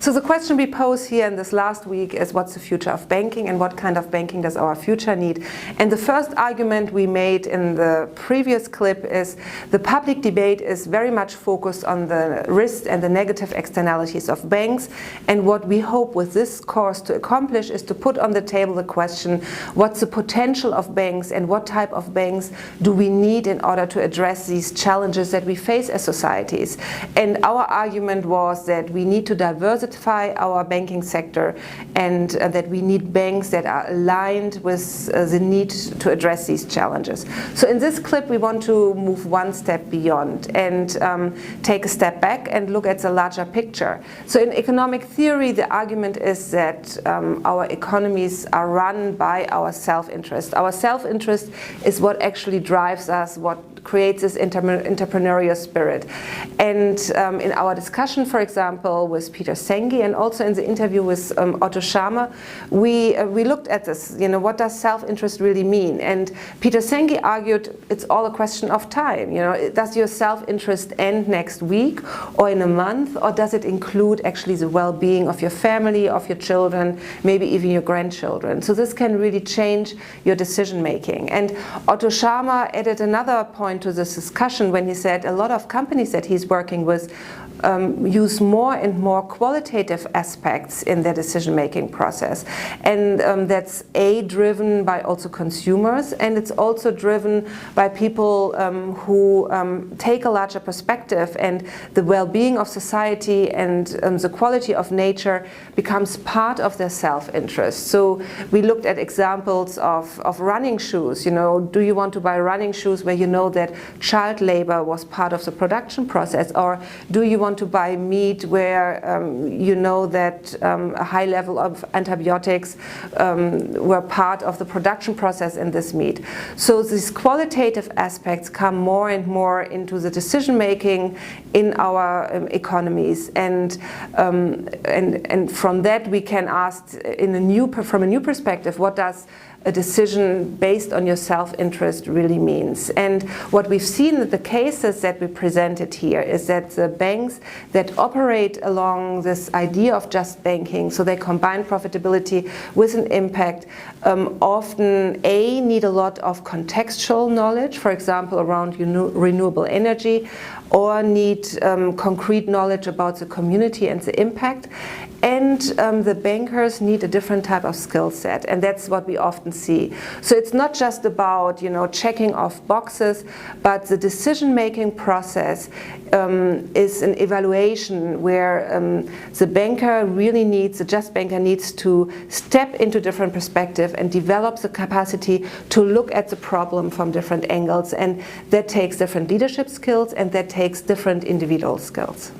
So the question we pose here in this last week is, what's the future of banking and what kind of banking does our future need? And the first argument we made in the previous clip is the public debate is very much focused on the risks and the negative externalities of banks, and what we hope with this course to accomplish is to put on the table the question, what's the potential of banks and what type of banks do we need in order to address these challenges that we face as societies? And our argument was that we need to diversify our banking sector, and that we need banks that are aligned with the need to address these challenges. So in this clip we want to move one step beyond and take a step back and look at the larger picture. So in economic theory the argument is that our economies are run by our self-interest. Our self-interest is what actually drives us, what creates this entrepreneurial spirit. And in our discussion, for example, with Peter Senge and also in the interview with Otto Scharmer, we looked at this, what does self-interest really mean? And Peter Senge argued it's all a question of time. Does your self-interest end next week or in a month, or does it include actually the well-being of your family, of your children, maybe even your grandchildren? So this can really change your decision making. And Otto Scharmer added another point to this discussion when he said a lot of companies that he's working with use more and more qualitative aspects in their decision-making process. And that's driven by also consumers, and it's also driven by people who take a larger perspective, and the well-being of society and the quality of nature becomes part of their self-interest. So we looked at examples of running shoes. Do you want to buy running shoes where you know that child labor was part of the production process, or do you want to buy meat where you know that a high level of antibiotics were part of the production process in this meat? So these qualitative aspects come more and more into the decision making in our economies, and from that we can ask from a new perspective, what does a decision based on your self-interest really means? And what we've seen in the cases that we presented here is that the banks that operate along this idea of just banking, so they combine profitability with an impact, often need a lot of contextual knowledge, for example around renewable energy, or need concrete knowledge about the community and the impact. And the bankers need a different type of skill set, and that's what we often see. So it's not just about checking off boxes, but the decision-making process is an evaluation where the banker really needs, the just banker needs to step into different perspective and develop the capacity to look at the problem from different angles, and that takes different leadership skills, and that takes different individual skills.